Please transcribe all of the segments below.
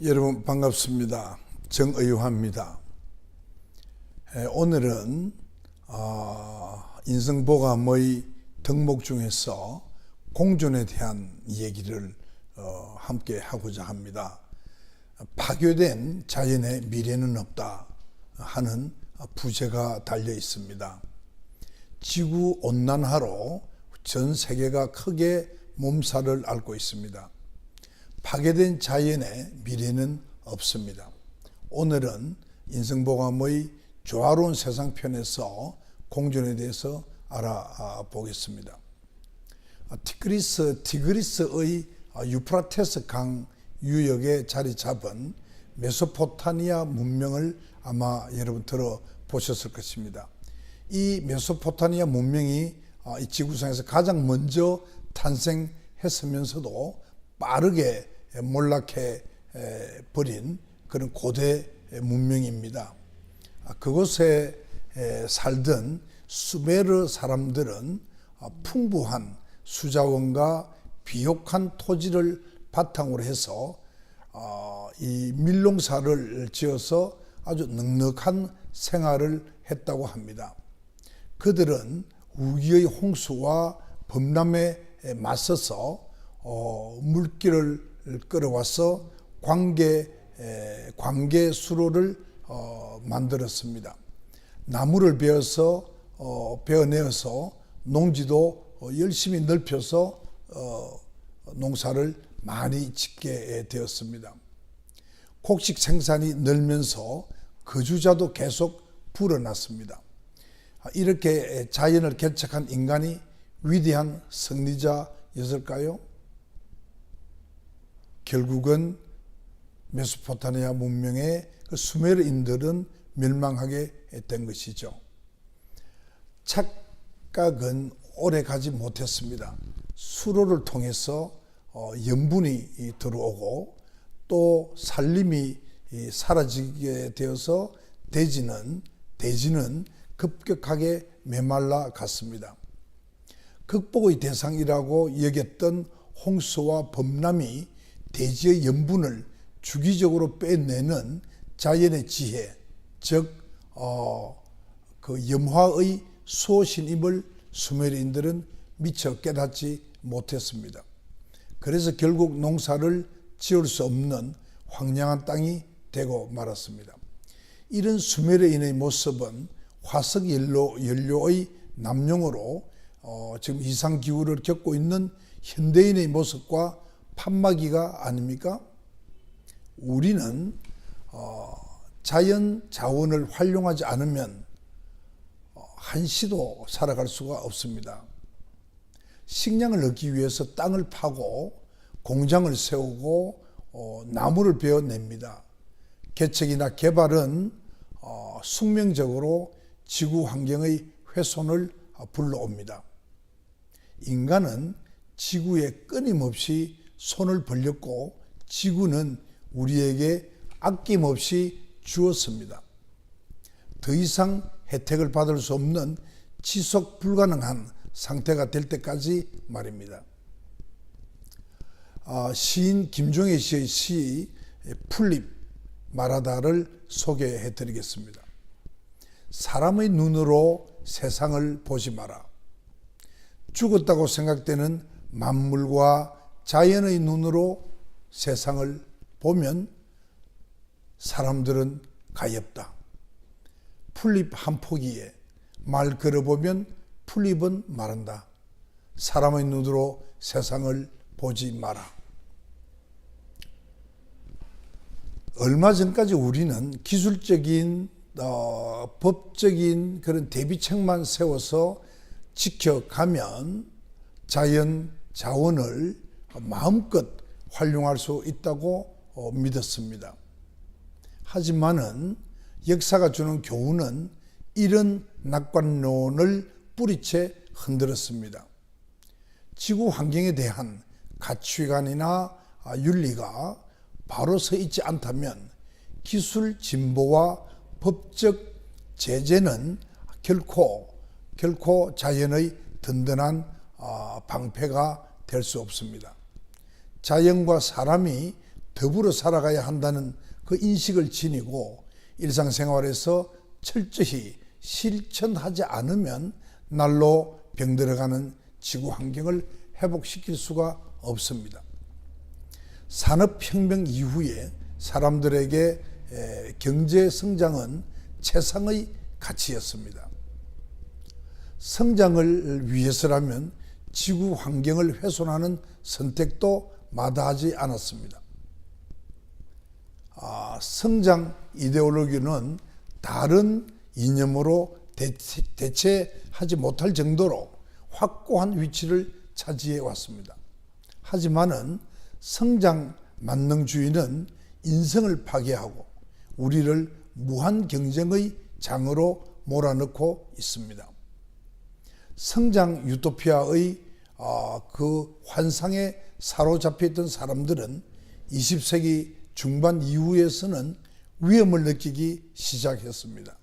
여러분 반갑습니다. 정의화입니다. 오늘은 인성보감의 덕목 중에서 공존에 대한 얘기를 함께 하고자 합니다. 파괴된 자연의 미래는 없다 하는 부제가 달려 있습니다. 지구온난화로 전 세계가 크게 몸살을 앓고 있습니다. 파괴된 자연의 미래는 없습니다. 오늘은 인성보감의 조화로운 세상 편에서 공존에 대해서 알아보겠습니다. 티그리스의 유프라테스 강 유역에 자리 잡은 메소포타미아 문명을 아마 여러분 들어보셨을 것입니다. 이 메소포타미아 문명이 이 지구상에서 가장 먼저 탄생했으면서도 빠르게 몰락해 버린 그런 고대 문명입니다. 그곳에 살던 수메르 사람들은 풍부한 수자원과 비옥한 토지를 바탕으로 해서 이 밀농사를 지어서 아주 넉넉한 생활을 했다고 합니다. 그들은 우기의 홍수와 범람에 맞서서 물길을 끌어와서 광개 수로를 만들었습니다. 나무를 베어내어서 농지도 열심히 넓혀서 농사를 많이 짓게 되었습니다. 곡식 생산이 늘면서 거주자도 계속 불어났습니다. 이렇게 자연을 개척한 인간이 위대한 승리자였을까요? 결국은 메소포타미아 문명의 수메르인들은 멸망하게 된 것이죠. 착각은 오래 가지 못했습니다. 수로를 통해서 염분이 들어오고 또 산림이 사라지게 되어서 대지는 급격하게 메말라 갔습니다. 극복의 대상이라고 여겼던 홍수와 범람이 대지의 염분을 주기적으로 빼내는 자연의 지혜, 즉 그 염화의 수호신임을 수메르인들은 미처 깨닫지 못했습니다. 그래서 결국 농사를 지을 수 없는 황량한 땅이 되고 말았습니다. 이런 수메르인의 모습은 화석연료의 남용으로 지금 이상기후를 겪고 있는 현대인의 모습과 판마기가 아닙니까? 우리는 자연 자원을 활용하지 않으면 한시도 살아갈 수가 없습니다. 식량을 얻기 위해서 땅을 파고 공장을 세우고 나무를 베어냅니다. 개척이나 개발은 숙명적으로 지구 환경의 훼손을 불러옵니다. 인간은 지구에 끊임없이 손을 벌렸고 지구는 우리에게 아낌없이 주었습니다. 더 이상 혜택을 받을 수 없는 지속 불가능한 상태가 될 때까지 말입니다. 시인 김종애 씨의 시 풀잎 마라다를 소개해 드리겠습니다. 사람의 눈으로 세상을 보지 마라. 죽었다고 생각되는 만물과 자연의 눈으로 세상을 보면 사람들은 가엾다. 풀잎 한 포기에 말 걸어보면 풀잎은 마른다. 사람의 눈으로 세상을 보지 마라. 얼마 전까지 우리는 기술적인 법적인 그런 대비책만 세워서 지켜가면 자연 자원을 마음껏 활용할 수 있다고 믿었습니다. 하지만은 역사가 주는 교훈은 이런 낙관론을 뿌리채 흔들었습니다. 지구 환경에 대한 가치관이나 윤리가 바로 서 있지 않다면 기술 진보와 법적 제재는 결코 자연의 든든한 방패가 될 수 없습니다. 자연과 사람이 더불어 살아가야 한다는 그 인식을 지니고 일상생활에서 철저히 실천하지 않으면 날로 병들어가는 지구 환경을 회복시킬 수가 없습니다. 산업혁명 이후에 사람들에게 경제 성장은 최상의 가치였습니다. 성장을 위해서라면 지구 환경을 훼손하는 선택도 마다하지 않았습니다. 성장 이데올로기는 다른 이념으로 대체하지 못할 정도로 확고한 위치를 차지해 왔습니다. 하지만은 성장 만능주의는 인성을 파괴하고 우리를 무한 경쟁의 장으로 몰아넣고 있습니다. 성장 유토피아의 그 환상에 사로잡혀 있던 사람들은 20세기 중반 이후에서는 위험을 느끼기 시작했습니다.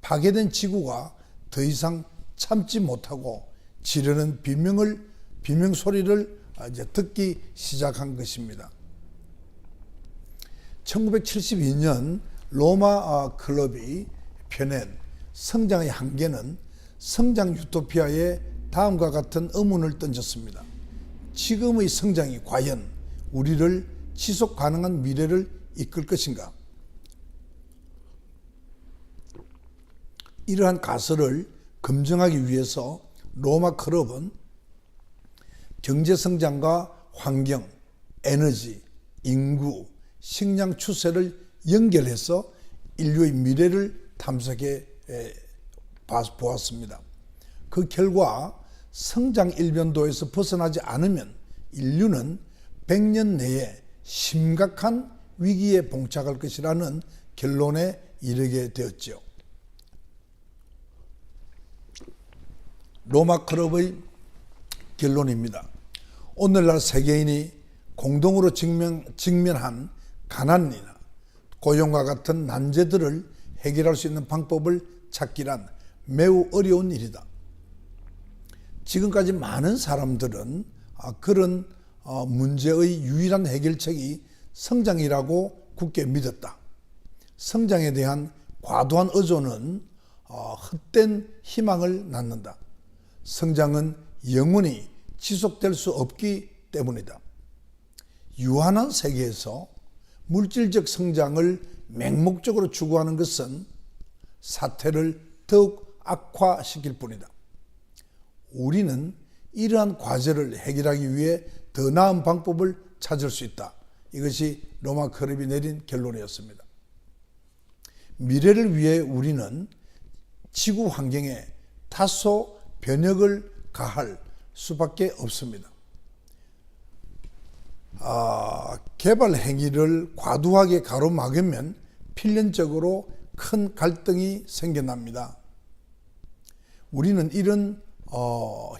파괴된 지구가 더 이상 참지 못하고 지르는 비명 소리를 이제 듣기 시작한 것입니다. 1972년 로마 클럽이 펴낸 성장의 한계는 성장 유토피아에 다음과 같은 의문을 던졌습니다. 지금의 성장이 과연 우리를 지속 가능한 미래를 이끌 것인가? 이러한 가설을 검증하기 위해서 로마 클럽은 경제성장과 환경, 에너지, 인구, 식량 추세를 연결해서 인류의 미래를 탐색해 보았습니다. 그 결과 성장 일변도에서 벗어나지 않으면 인류는 100년 내에 심각한 위기에 봉착할 것이라는 결론에 이르게 되었죠. 로마 클럽의 결론입니다. 오늘날 세계인이 공동으로 직면한 가난이나 고용과 같은 난제들을 해결할 수 있는 방법을 찾기란 매우 어려운 일이다. 지금까지 많은 사람들은 그런 문제의 유일한 해결책이 성장이라고 굳게 믿었다. 성장에 대한 과도한 의존은 헛된 희망을 낳는다. 성장은 영원히 지속될 수 없기 때문이다. 유한한 세계에서 물질적 성장을 맹목적으로 추구하는 것은 사태를 더욱 악화시킬 뿐이다. 우리는 이러한 과제를 해결하기 위해 더 나은 방법을 찾을 수 있다. 이것이 로마 클럽이 내린 결론이었습니다. 미래를 위해 우리는 지구 환경에 다소 변혁을 가할 수밖에 없습니다. 개발 행위를 과도하게 가로막으면 필연적으로 큰 갈등이 생겨납니다. 우리는 이런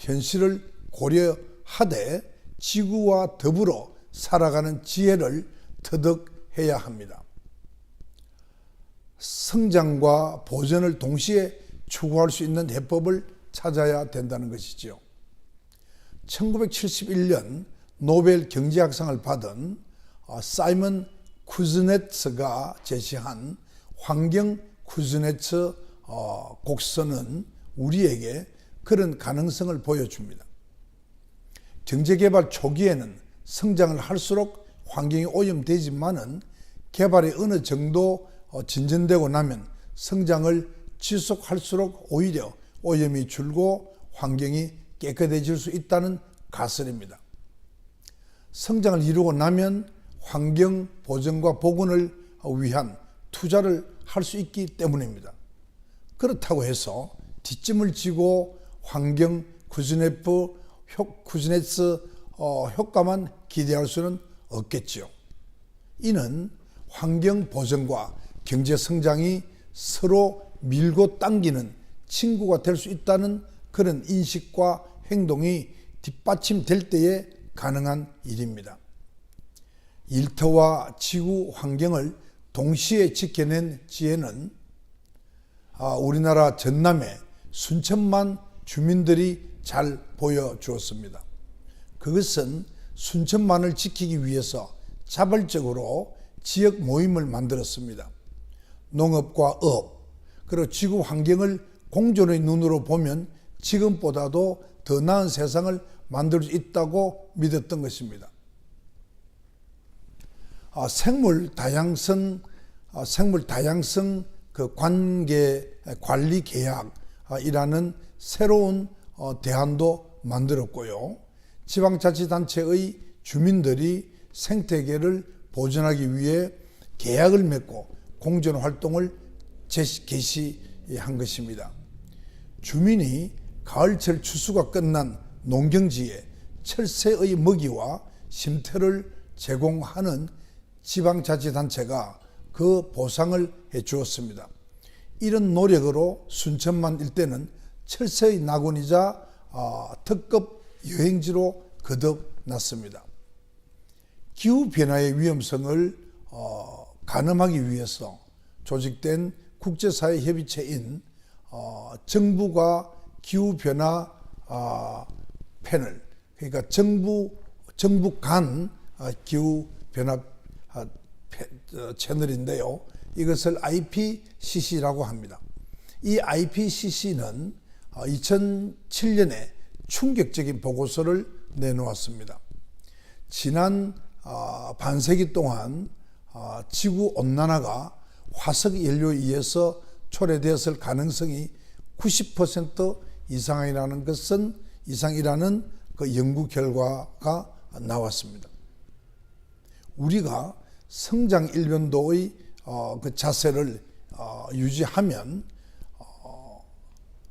현실을 고려하되 지구와 더불어 살아가는 지혜를 터득해야 합니다. 성장과 보전을 동시에 추구할 수 있는 해법을 찾아야 된다는 것이지요. 1971년 노벨 경제학상을 받은 사이먼 쿠즈네츠가 제시한 환경 쿠즈네츠 곡선은 우리에게 그런 가능성을 보여줍니다. 경제개발 초기에는 성장을 할수록 환경이 오염되지만은 개발이 어느 정도 진전되고 나면 성장을 지속할수록 오히려 오염이 줄고 환경이 깨끗해질 수 있다는 가설입니다. 성장을 이루고 나면 환경 보전과 복원을 위한 투자를 할 수 있기 때문입니다. 그렇다고 해서 뒷짐을 지고 환경 쿠즈네츠 효과만 기대할 수는 없겠지요. 이는 환경 보전과 경제 성장이 서로 밀고 당기는 친구가 될 수 있다는 그런 인식과 행동이 뒷받침될 때에 가능한 일입니다. 일터와 지구 환경을 동시에 지켜낸 지혜는 우리나라 전남의 순천만 주민들이 잘 보여주었습니다. 그것은 순천만을 지키기 위해서 자발적으로 지역 모임을 만들었습니다. 농업과 업, 그리고 지구 환경을 공존의 눈으로 보면 지금보다도 더 나은 세상을 만들 수 있다고 믿었던 것입니다. 생물 다양성 그 관리 계약이라는 새로운 대안도 만들었고요. 지방자치단체의 주민들이 생태계를 보존하기 위해 계약을 맺고 공존 활동을 개시한 것입니다. 주민이 가을철 추수가 끝난 농경지에 철새의 먹이와 쉼터를 제공하는 지방자치단체가 그 보상을 해주었습니다. 이런 노력으로 순천만 일대는 철새의 낙원이자 특급 여행지로 거듭났습니다. 기후변화의 위험성을 가늠하기 위해서 조직된 국제사회 협의체인 정부가 기후변화 패널, 그러니까 정부 간 기후변화 채널인데요. 이것을 IPCC라고 합니다. 이 IPCC는 2007년에 충격적인 보고서를 내놓았습니다. 지난 반세기 동안 지구 온난화가 화석 연료에 의해서 초래되었을 가능성이 90% 이상이라는 그 연구 결과가 나왔습니다. 우리가 성장 일변도의 그 자세를 유지하면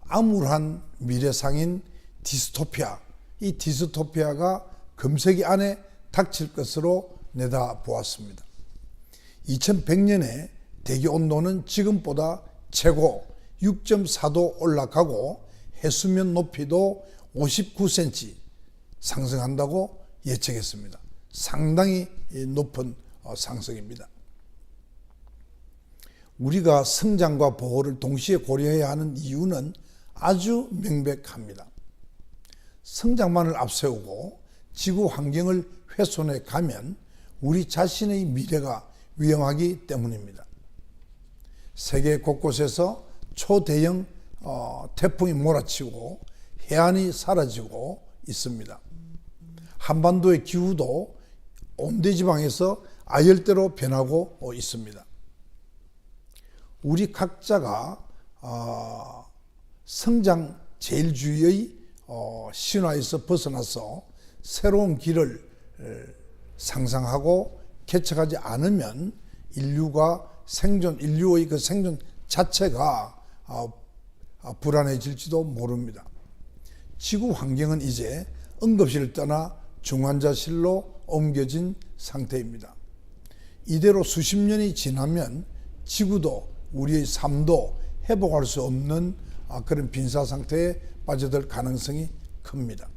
암울한 미래상인 디스토피아, 이 디스토피아가 금세기 안에 닥칠 것으로 내다보았습니다. 2100년에 대기 온도는 지금보다 최고 6.4도 올라가고 해수면 높이도 59cm 상승한다고 예측했습니다. 상당히 높은 상승입니다. 우리가 성장과 보호를 동시에 고려해야 하는 이유는 아주 명백합니다. 성장만을 앞세우고 지구 환경을 훼손해 가면 우리 자신의 미래가 위험하기 때문입니다. 세계 곳곳에서 초대형 태풍이 몰아치고 해안이 사라지고 있습니다. 한반도의 기후도 온대지방에서 아열대로 변하고 있습니다. 우리 각자가 성장 제일주의의 신화에서 벗어나서 새로운 길을 상상하고 개척하지 않으면 인류의 그 생존 자체가 불안해질지도 모릅니다. 지구 환경은 이제 응급실을 떠나 중환자실로 옮겨진 상태입니다. 이대로 수십 년이 지나면 지구도 우리의 삶도 회복할 수 없는 그런 빈사 상태에 빠져들 가능성이 큽니다.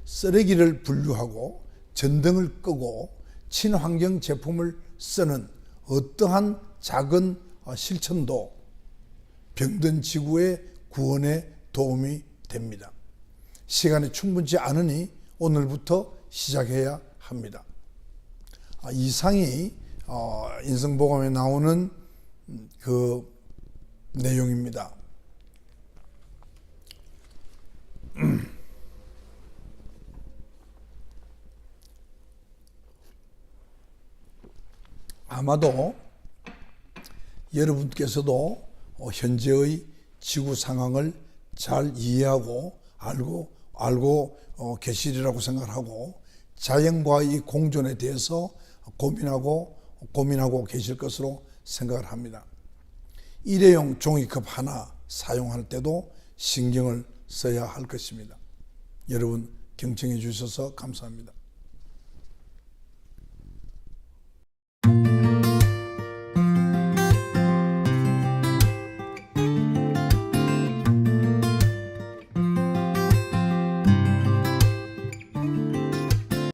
쓰레기를 분류하고 전등을 끄고 친환경 제품을 쓰는 어떠한 작은 실천도 병든 지구의 구원에 도움이 됩니다. 시간이 충분치 않으니 오늘부터 시작해야 합니다. 이상이 인성보감에 나오는 그 내용입니다. 아마도 여러분께서도 현재의 지구 상황을 잘 이해하고 알고 계시리라고 생각하고 자연과의 공존에 대해서 고민하고 계실 것으로 생각을 합니다. 일회용 종이컵 하나 사용할 때도 신경을 써야 할 것입니다. 여러분 경청해 주셔서 감사합니다.